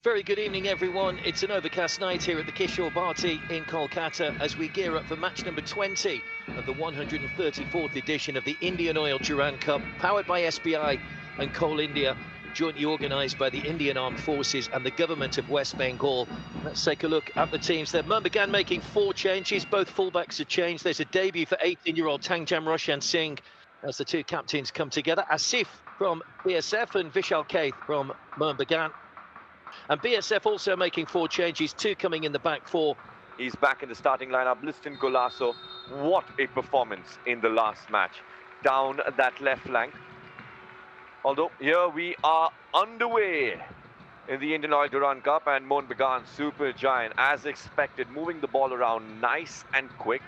Very good evening, everyone. It's an overcast night here at the Kishore Bharti in Kolkata as we gear up for match number 20 of the 134th edition of the IndianOil Durand Cup, powered by SBI and Coal India, jointly organised by the Indian Armed Forces and the Government of West Bengal. Let's take a look at the teams there. Murmughan making 4 changes, both fullbacks have changed. There's a debut for 18-year-old Tangjam Roshan Singh as the two captains come together. Asif from BSF and Vishal Kaith from Murmughan. And BSF also making 4 changes, 2 coming in the back 4. He's back in the starting lineup. Liston Golasso, what a performance in the last match down that left flank. Although here we are underway in the IndianOil Durand Cup, and Murmughan, super giant, as expected, moving the ball around nice and quick.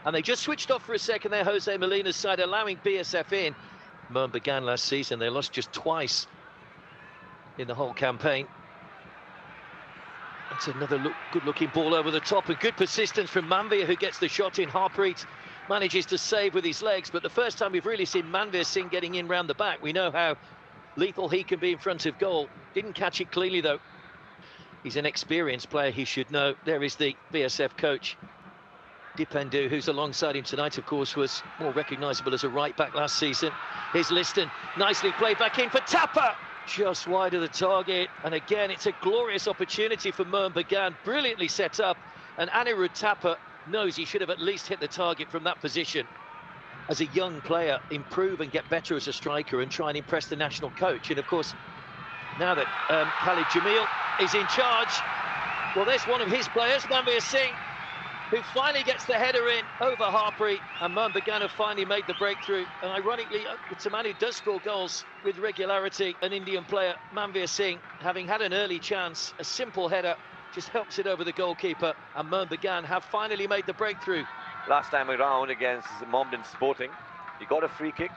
And they just switched off for a second there, Jose Molina's side, allowing BSF in. Murmughan last season, they lost just twice in the whole campaign. It's another good-looking ball over the top, and good persistence from Manveer, who gets the shot in. Harpreet manages to save with his legs, but the first time we've really seen Manveer Singh getting in round the back. We know how lethal he can be in front of goal. Didn't catch it cleanly, though. He's an experienced player, he should know. There is the BSF coach, Dipendu, who's alongside him tonight, of course, was more recognisable as a right-back last season. Here's Liston, nicely played back in for Tapper. Just wide of the target, and again it's a glorious opportunity for Murmughan, brilliantly set up, and Anirudh Thapa knows he should have at least hit the target from that position. As a young player, improve and get better as a striker and try and impress the national coach. And of course, now that Khalid Jamil is in charge, well, there's one of his players, Manveer Singh, who finally gets the header in over Harpreet, and Murmughan have finally made the breakthrough. And ironically, it's a man who does score goals with regularity, an Indian player, Manveer Singh, having had an early chance, a simple header, just helps it over the goalkeeper, and Murmughan have finally made the breakthrough. Last time around against Mohammedan Sporting, he got a free kick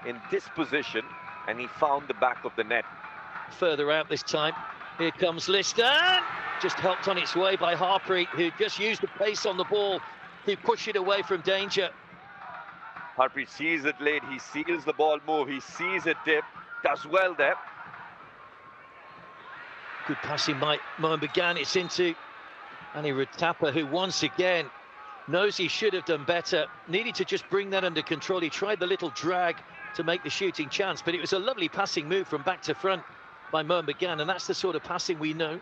in this position, and he found the back of the net. Further out this time, here comes Liston. Just helped on its way by Harpreet, who just used the pace on the ball to push it away from danger. Harpreet sees it late, he sees the ball move, he sees it dip, does well there. Good passing by Murmughan. It's into Anirudh Thapa, who once again knows he should have done better. Needed to just bring that under control. He tried the little drag to make the shooting chance, but it was a lovely passing move from back to front by Murmughan, and that's the sort of passing we know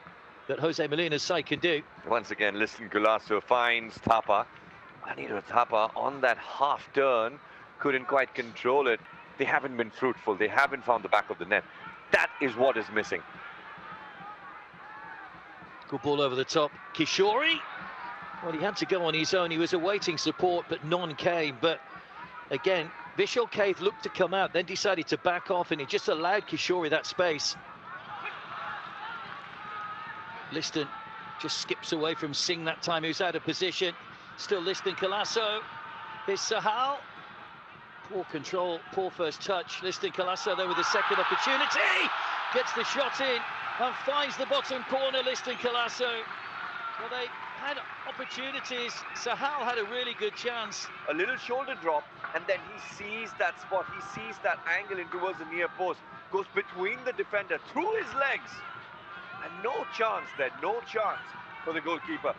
that Jose Molina's side can do. Once again, Liston Golasso finds Thapa. Anirudh Thapa on that half turn couldn't quite control it. They haven't been fruitful. They haven't found the back of the net. That is what is missing. Good ball over the top. Kishore. Well, he had to go on his own. He was awaiting support, but none came. But again, Vishal Kaith looked to come out, then decided to back off, and it just allowed Kishore that space. Liston just skips away from Singh that time, who's out of position. Still Liston Golasso. Here's Sahal. Poor control, poor first touch. Liston Golasso there with a second opportunity. Gets the shot in and finds the bottom corner, Liston Golasso. Well, they had opportunities. Sahal had a really good chance. A little shoulder drop, and then he sees that spot. He sees that angle in towards the near post. Goes between the defender, through his legs. And no chance there, no chance for the goalkeeper.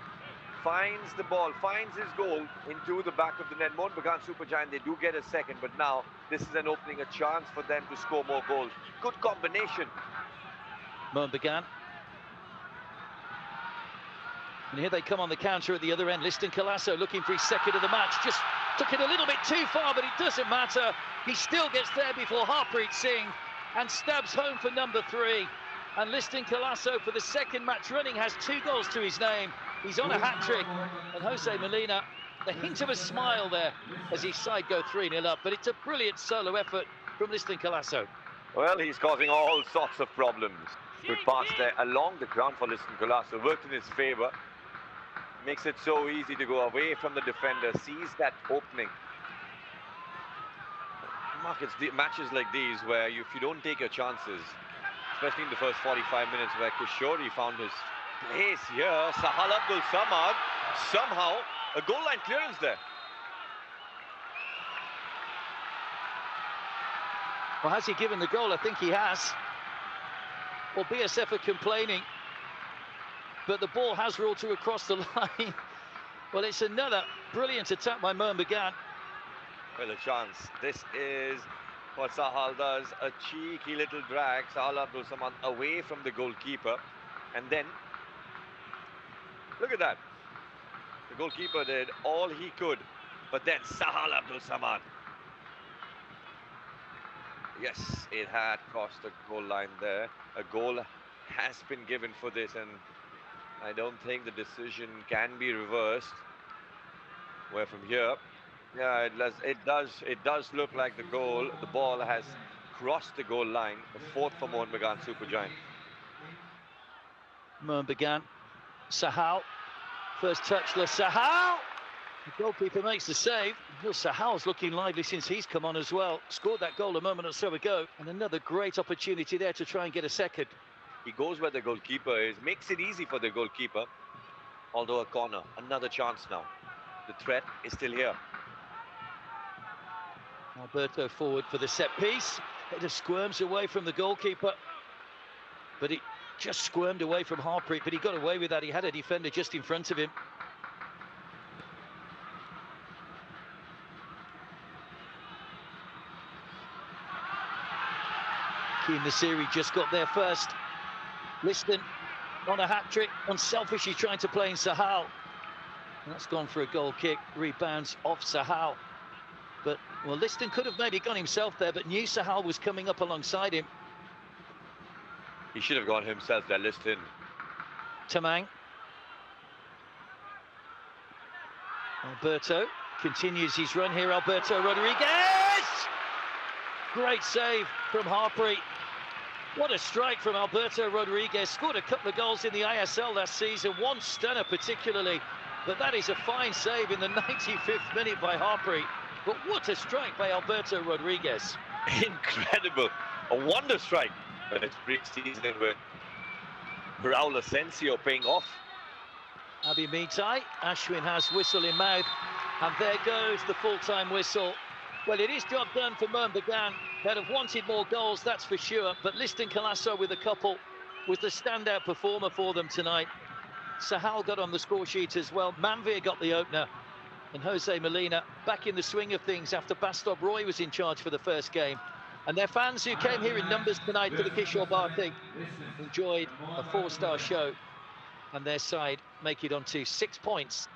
Finds the ball, finds his goal into the back of the net. Murmughan Supergiant, they do get a second, but now this is an opening, a chance for them to score more goals. Good combination. Murmughan. And here they come on the counter at the other end. Liston Golasso looking for his second of the match. Just took it a little bit too far, but it doesn't matter. He still gets there before Harpreet Singh and stabs home for number 3. And Liston Golasso, for the second match running, has 2 goals to his name. He's on a hat-trick, and Jose Molina, the hint of a smile there as his side go 3-0 up. But it's a brilliant solo effort from Liston Golasso. Well, he's causing all sorts of problems. Good pass there along the ground for Liston Golasso, worked in his favour. Makes it so easy to go away from the defender, sees that opening. Mark, it's matches like these where if you don't take your chances, especially in the first 45 minutes where Kishore found his place here, Sahal Abdul Samad, somehow a goal line clearance there. Well, has he given the goal? I think he has. Well, BSF are complaining, but the ball has rolled to across the line. Well, it's another brilliant attack by Mohan Bagan. Well, a chance. This is what Sahal does. A cheeky little drag. Sahal Abdul Samad away from the goalkeeper. And then, look at that. The goalkeeper did all he could. But then Sahal Abdul Samad. Yes, it had crossed the goal line there. A goal has been given for this, and I don't think the decision can be reversed. Where from here, yeah, it does look like the ball has crossed the goal line. The fourth for Mohan Bagan Supergiant. Mohan Bagan, Sahal, first touchless Sahal. The goalkeeper makes the save. Well, Sahal's looking lively since he's come on as well. Scored that goal a moment or so ago, and another great opportunity there to try and get a second. He goes where the goalkeeper is, makes it easy for the goalkeeper. Although a corner, another chance now. The threat is still here. Alberto forward for the set piece. It just squirms away from the goalkeeper, but he just squirmed away from Harpreet, but he got away with that. He had a defender just in front of him. Keane Nasiri just got there first. Liston on a hat-trick. Unselfishly trying to play in Sahal. And that's gone for a goal kick. Rebounds off Sahal. But, well, Liston could have maybe gone himself there, but knew Sahal was coming up alongside him. He should have gone himself there, Liston. Tamang. Alberto continues his run here. Alberto Rodriguez! Great save from Harpreet. What a strike from Alberto Rodriguez. Scored a couple of goals in the ISL last season, one stunner particularly. But that is a fine save in the 95th minute by Harpreet. But what a strike by Alberto Rodriguez. Incredible. A wonder strike. But it's pre-season with Raul Asensio paying off. Abi Mitai, Ashwin has whistle in mouth. And there goes the full-time whistle. Well, it is job done for Mohan Bagan. They'd have wanted more goals, that's for sure. But Liston Colasso with a couple was the standout performer for them tonight. Sahal got on the score sheet as well. Manvir got the opener. And Jose Molina back in the swing of things after Bastard Roy was in charge for the first game. And their fans who came here in numbers tonight for the Kishore Bharti enjoyed a 4-star show. And their side make it on to 6 points.